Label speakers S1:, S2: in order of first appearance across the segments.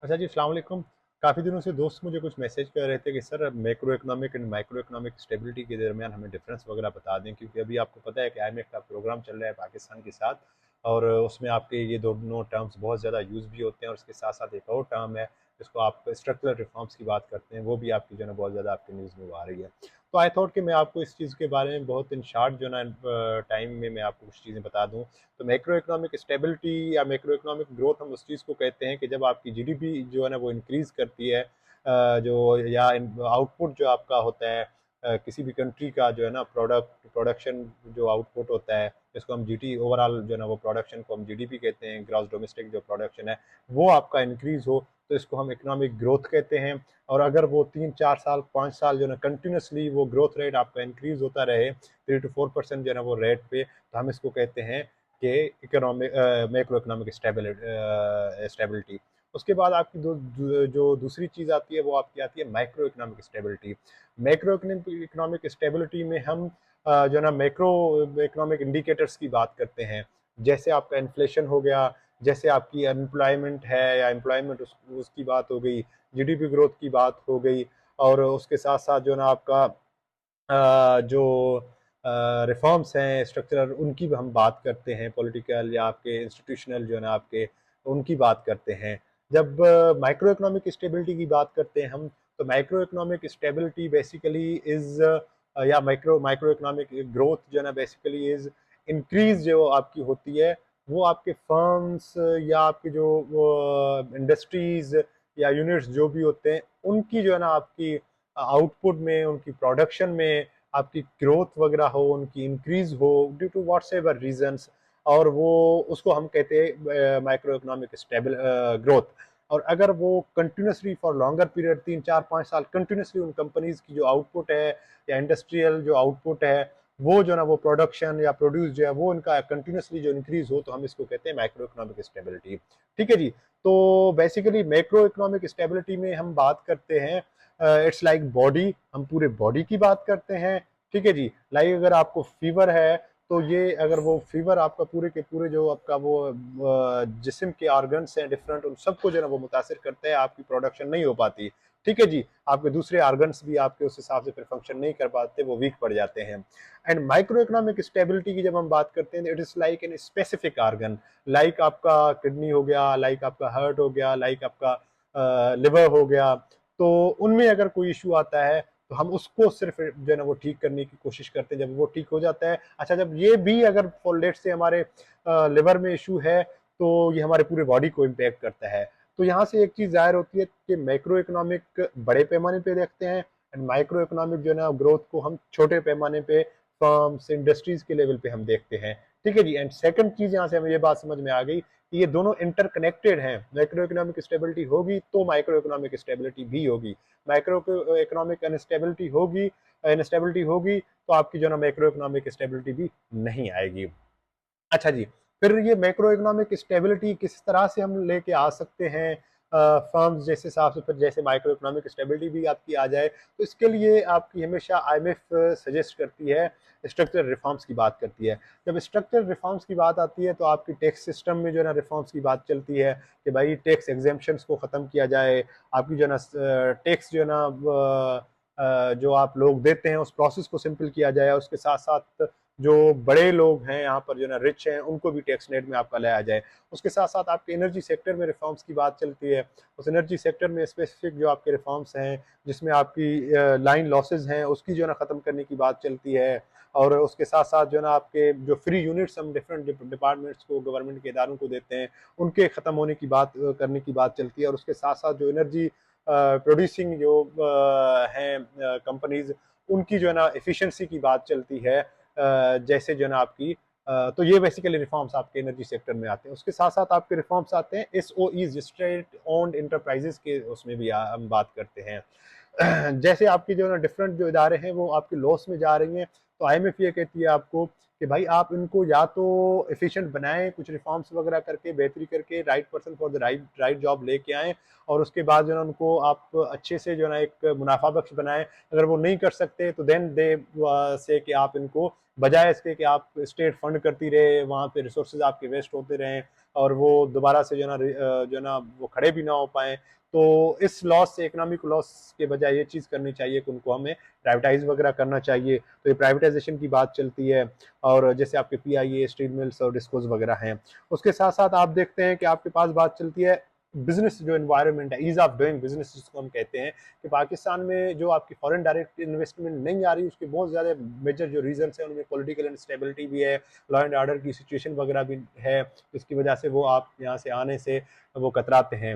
S1: अच्छा जी, अस्सलाम वालेकुम। काफ़ी दिनों से दोस्त मुझे कुछ मैसेज कर रहे थे कि sir macro economic and micro economic stability के दरमियान हमें डिफरेंस वगैरह बता दें, क्योंकि अभी आपको पता है कि आईएमएफ का प्रोग्राम चल रहा है पाकिस्तान के साथ। और उसमें आपके ये दोनों टर्म्स बहुत ज़्यादा यूज़ भी होते हैं, और उसके साथ साथ एक और टर्म है जिसको आप स्ट्रक्चरल रिफॉर्म्स की बात करते हैं, वो भी आपकी जो है ना बहुत ज़्यादा आपकी न्यूज़ में वो आ रही है। तो आई थॉट कि मैं आपको इस चीज़ के बारे में बहुत इन शॉर्ट जो है ना टाइम में मैं आपको कुछ चीज़ें बता दूँ। तो मैक्रो इकोनॉमिक स्टेबिलिटी या मैक्रो इकोनॉमिक ग्रोथ हम उस चीज़ को कहते हैं कि जब आपकी जीडीपी जो है ना वो इंक्रीज़ करती है, जो या आउटपुट जो आपका होता है, किसी भी कंट्री का जो है ना प्रोडक्शन जो आउटपुट होता है, जिसको हम जीटी ओवरऑल जो है ना वो प्रोडक्शन को हम जीडीपी कहते हैं, ग्रॉस डोमेस्टिक जो प्रोडक्शन है वो आपका इंक्रीज हो, तो इसको हम इकोनॉमिक ग्रोथ कहते हैं। और अगर वो 3 4 साल 5 साल जो है ना कंटिन्यूसली वो ग्रोथ रेट आपका इंक्रीज होता रहे 3 to 4% जो है ना वो रेट पे, तो हम इसको कहते हैं कि इकोनॉमिक मैक्रो इकोनॉमिक स्टेबिलिटी। उसके बाद आपकी जो दूसरी चीज़ आती है वो आपकी आती है micro economic stability. Macro economic stability में हम जो है ना मैक्रो इकोनॉमिक इंडिकेटर्स की बात करते हैं, जैसे आपका इन्फ्लेशन हो गया, जैसे आपकी अनएम्प्लॉयमेंट है या एम्प्लॉयमेंट उसकी बात हो गई, जीडीपी ग्रोथ की बात हो गई। और उसके साथ साथ जो है ना आपका जो रिफॉर्म्स हैं स्ट्रक्चरल, उनकी भी हम बात करते हैं, पॉलिटिकल या आपके इंस्टीट्यूशनल जो है ना आपके, उनकी बात करते हैं। जब माइक्रो इकोनॉमिक स्टेबिलिटी की बात करते हैं हम, तो micro economic stability basically is या माइक्रो माइक्रो इकोनॉमिक ग्रोथ जो है ना बेसिकली इज इंक्रीज जो आपकी होती है, वो आपके फर्म्स या आपके जो इंडस्ट्रीज या यूनिट्स जो भी होते हैं, उनकी जो है ना आपकी आउटपुट में, उनकी प्रोडक्शन में आपकी ग्रोथ वगैरह हो, उनकी इंक्रीज हो due to whatsoever reasons, और वो उसको हम कहते हैं माइक्रो इकोनॉमिक स्टेबल ग्रोथ। और अगर वो कंटिन्यूसली फॉर लॉन्गर पीरियड 3 4 5 साल कंटिन्यूसली उन कंपनीज की जो आउटपुट है या इंडस्ट्रियल जो आउटपुट है, वो जो ना वो प्रोडक्शन या प्रोड्यूस जो है वो उनका कंटिन्यूसली जो इंक्रीज हो, तो हम इसको कहते हैं माइक्रो इकोनॉमिक स्टेबिलिटी। ठीक है जी। तो बेसिकली मैक्रो इकोनॉमिक स्टेबिलिटी में हम बात करते हैं, इट्स लाइक बॉडी, हम पूरे बॉडी की बात करते हैं। ठीक है जी। लाइक अगर आपको फीवर है, तो ये अगर वो फीवर आपका पूरे के पूरे जो आपका वो जिस्म के ऑर्गन्स हैं डिफरेंट, उन सबको जो है ना वो मुतासिर करता है, आपकी प्रोडक्शन नहीं हो पाती। ठीक है जी। आपके दूसरे ऑर्गन्स भी आपके उस हिसाब से फिर फंक्शन नहीं कर पाते, वो वीक पड़ जाते हैं। एंड माइक्रो इकोनॉमिक स्टेबिलिटी की जब हम बात करते हैं, it is like an specific organ, like आपका किडनी हो गया, लाइक आपका हार्ट हो गया, लाइक आपका लिवर हो गया। तो उनमें अगर कोई इशू आता है, तो हम उसको सिर्फ जो है ना वो ठीक करने की कोशिश करते हैं। जब वो ठीक हो जाता है, अच्छा जब ये भी अगर फॉर लेट से हमारे लिवर में इशू है, तो ये हमारे पूरे बॉडी को इम्पेक्ट करता है। तो यहाँ से एक चीज जाहिर होती है कि मैक्रो इकोनॉमिक बड़े पैमाने पे देखते हैं, एंड माइक्रो इकोनॉमिक जो है ना ग्रोथ को हम छोटे पैमाने पे फर्म्स इंडस्ट्रीज के लेवल पे हम देखते हैं। ठीक है जी। एंड सेकंड चीज यहाँ से हमें ये बात समझ में आ गई कि ये दोनों इंटरकनेक्टेड हैं। मैक्रो इकोनॉमिक स्टेबिलिटी होगी तो माइक्रो इकोनॉमिक स्टेबिलिटी भी होगी, माइक्रो इकोनॉमिक इनस्टेबिलिटी होगी तो आपकी जो ना मैक्रो इकोनॉमिक स्टेबिलिटी भी नहीं आएगी। अच्छा जी। फिर ये मैक्रो इकोनॉमिक स्टेबिलिटी किस तरह से हम लेके आ सकते हैं फर्म्स जैसे हिसाब से, फिर जैसे माइक्रो इकोनॉमिक स्टेबिलिटी भी आपकी आ जाए, तो इसके लिए आपकी हमेशा आईएमएफ सजेस्ट करती है, स्ट्रक्चरल रिफॉर्म्स की बात करती है। जब स्ट्रक्चरल रिफॉर्म्स की बात आती है, तो आपकी टैक्स सिस्टम में जो है ना रिफॉर्म्स की बात चलती है कि भाई टैक्स एग्जेम्पशंस को ख़त्म किया जाए, आपकी जो है ना टैक्स जो है ना जो आप लोग देते हैं उस प्रोसेस को सिंपल किया जाए। उसके साथ साथ जो बड़े लोग हैं यहाँ पर जो ना रिच हैं, उनको भी टैक्स नेट में आपका लाया जाए। उसके साथ साथ आपके एनर्जी सेक्टर में रिफॉर्म्स की बात चलती है। उस एनर्जी सेक्टर में स्पेसिफिक जो आपके रिफॉर्म्स हैं, जिसमें आपकी लाइन लॉसेज हैं, उसकी जो है ना ख़त्म करने की बात चलती है। और उसके साथ साथ जो है ना आपके जो फ्री यूनिट्स हम डिफरेंट डिपार्टमेंट्स को, गवर्नमेंट के इदारों को देते हैं, उनके ख़त्म होने की बात करने की बात चलती है। और उसके साथ साथ जो एनर्जी प्रोड्यूसिंग जो हैं कंपनीज, उनकी जो है ना एफिशिएंसी की बात चलती है। जैसे जो है ना आपकी तो ये बेसिकली रिफॉर्म्स आपके एनर्जी सेक्टर में आते हैं। उसके साथ साथ आपके रिफॉर्म्स आते हैं एसओईज, स्टेट ओन्ड इंटरप्राइजेस के, उसमें भी हम बात करते हैं। जैसे आपकी जो है ना डिफरेंट जो इदारे हैं वो आपके लॉस में जा रही हैं, तो आईएमएफ ये कहती है आपको कि भाई आप इनको या तो एफिशिएंट बनाएं, कुछ रिफॉर्म्स वगैरह करके, बेहतरी करके, right person for the right right job लेके आएँ, और उसके बाद जो है ना उनको आप अच्छे से जो है ना एक मुनाफा बख्श बनाएं। अगर वो नहीं कर सकते, तो देन दे से कि आप इनको बजाय इसके कि आप स्टेट फंड करती रहे, वहाँ पे रिसोर्सेज आपके वेस्ट होते रहें और वो दोबारा से जो है ना वो खड़े भी ना हो पाए। तो इस लॉस से, इकोनॉमिक लॉस के बजाय ये चीज़ करनी चाहिए कि उनको हमें प्राइवेटाइज वगैरह करना चाहिए। तो ये प्राइवेटाइजेशन की बात चलती है। और जैसे आपके पीआईए, स्टील मिल्स और डिस्कोज वगैरह हैं। उसके साथ साथ आप देखते हैं कि आपके पास बात चलती है बिजनेस जो एनवायरनमेंट है, ईज ऑफ डूइंग बिजनेस जिसको हम कहते हैं, कि पाकिस्तान में जो आपकी फॉरेन डायरेक्ट इन्वेस्टमेंट नहीं आ रही, उसके बहुत ज़्यादा मेजर जो रीजन है उनमें पॉलिटिकल इंस्टेबिलिटी भी है, लॉ एंड ऑर्डर की सिचुएशन वगैरह भी है, जिसकी वजह से वो आप यहाँ से आने से वो कतराते हैं।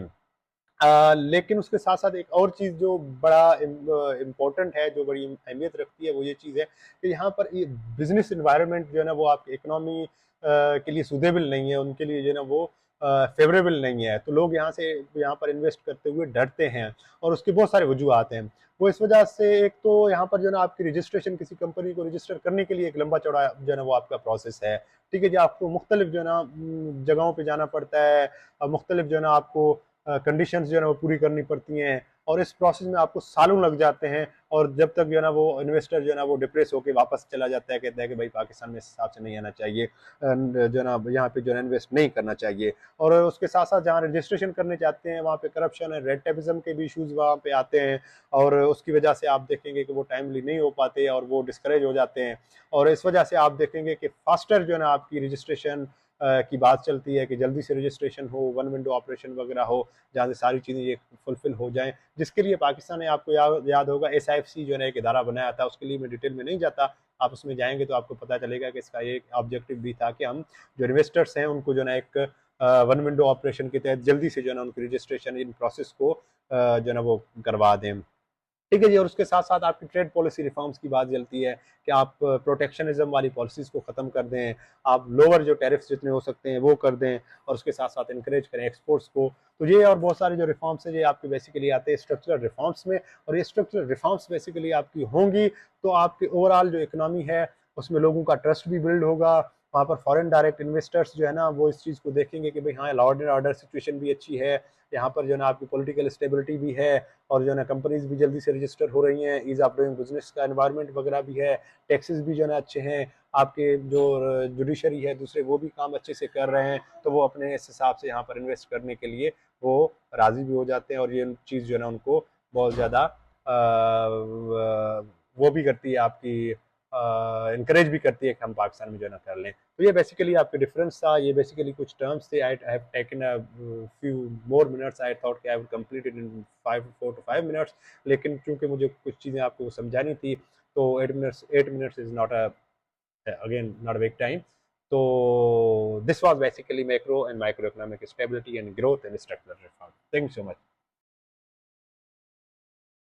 S1: लेकिन उसके साथ साथ एक और चीज़ जो बड़ा इम्पोर्टेंट है, जो बड़ी अहमियत रखती है, वो ये चीज़ है कि यहाँ पर ये बिजनेस इन्वायरमेंट जो है ना वो आपकी इकोनॉमी के लिए सूटेबल नहीं है, उनके लिए जो है ना वो फेवरेबल नहीं है। तो लोग यहाँ पर इन्वेस्ट करते हुए डरते हैं और उसके बहुत सारे वजूहत हैं। वो इस वजह से, एक तो यहाँ पर जो है ना आपकी रजिस्ट्रेशन, किसी कंपनी को रजिस्टर करने के लिए एक लंबा चौड़ा जो है ना वो आपका प्रोसेस है। ठीक है जी, आपको मुख्तलिफ जो है ना जगहों पे जाना पड़ता है, मुख्तलिफ जो है ना आपको कंडीशंस जो है ना वो पूरी करनी पड़ती हैं और इस प्रोसेस में आपको सालों लग जाते हैं। और जब तक जो है ना वो इन्वेस्टर जो है ना वो डिप्रेस होकर वापस चला जाता है, कहता है कि भाई पाकिस्तान में इस हिसाब से नहीं आना चाहिए, जो है ना यहाँ पे जो है इन्वेस्ट नहीं करना चाहिए। और उसके साथ साथ जहाँ रजिस्ट्रेशन करने चाहते हैं वहाँ पे करप्शन है, रेड टेपिज्म के भी इशूज़ वहाँ पे आते हैं और उसकी वजह से आप देखेंगे कि वो टाइमली नहीं हो पाते और वो डिस्करेज हो जाते हैं। और इस वजह से आप देखेंगे कि फास्टर जो है ना आपकी रजिस्ट्रेशन की बात चलती है कि जल्दी से रजिस्ट्रेशन हो, वन विंडो ऑपरेशन वगैरह हो, जहाँ से सारी चीज़ें ये फुलफिल हो जाएं, जिसके लिए पाकिस्तान ने, आपको याद होगा, SIFC जो है एक इदारा बनाया था। उसके लिए मैं डिटेल में नहीं जाता, आप उसमें जाएंगे तो आपको पता चलेगा कि इसका एक ऑब्जेक्टिव भी था कि हम जो इन्वेस्टर्स हैं उनको जो है एक वन विंडो ऑपरेशन के तहत जल्दी से जो है उनकी रजिस्ट्रेशन इन प्रोसेस को जो है वो करवा दें। ठीक है जी। और उसके साथ साथ आपकी ट्रेड पॉलिसी रिफॉर्म्स की बात चलती है कि आप प्रोटेक्शनिज्म वाली पॉलिसीज़ को ख़त्म कर दें, आप लोअर जो टैरिफ्स जितने हो सकते हैं वो कर दें और उसके साथ साथ इनकरेज करें एक्सपोर्ट्स को। तो ये और बहुत सारे जो रिफॉर्म्स हैं ये आपके बेसिकली आते हैं स्ट्रक्चरल रिफॉर्म्स में, और ये स्ट्रक्चरल रिफॉर्म्स बेसिकली आपकी होंगी तो आपकी ओवरऑल जो इकनॉमी है उसमें लोगों का ट्रस्ट भी बिल्ड होगा। वहाँ पर फॉरेन डायरेक्ट इन्वेस्टर्स जो है ना वो इस चीज़ को देखेंगे कि भाई हाँ, लॉ एंड ऑर्डर सिचुएशन भी अच्छी है, यहाँ पर जो है ना आपकी पॉलिटिकल स्टेबिलिटी भी है और जो है ना कंपनीज भी जल्दी से रजिस्टर हो रही हैं, ईज ऑफ डूइंग बिजनेस का एनवायरनमेंट वगैरह भी है, टैक्सेस भी जो है ना अच्छे हैं, आपके जो जुडिशरी है दूसरे वो भी काम अच्छे से कर रहे हैं, तो वो अपने इस हिसाब से यहाँ पर इन्वेस्ट करने के लिए वो राज़ी भी हो जाते हैं। और ये चीज़ जो है ना उनको बहुत ज़्यादा वो भी करती है, आपकी इनकरेज भी करती है कि हम पाकिस्तान में जो है ना कर लें। तो ये बेसिकली आपके डिफरेंस था, ये बेसिकली कुछ टर्म्स थे। I have taken a few more minutes, I thought कि I will complete it in 4 to 5 minutes, लेकिन चूंकि मुझे कुछ चीज़ें आपको समझानी थी तो 8 minutes is not a again not a big time. So this was basically macro and microeconomic stability and growth and structural reform. Thank you so much.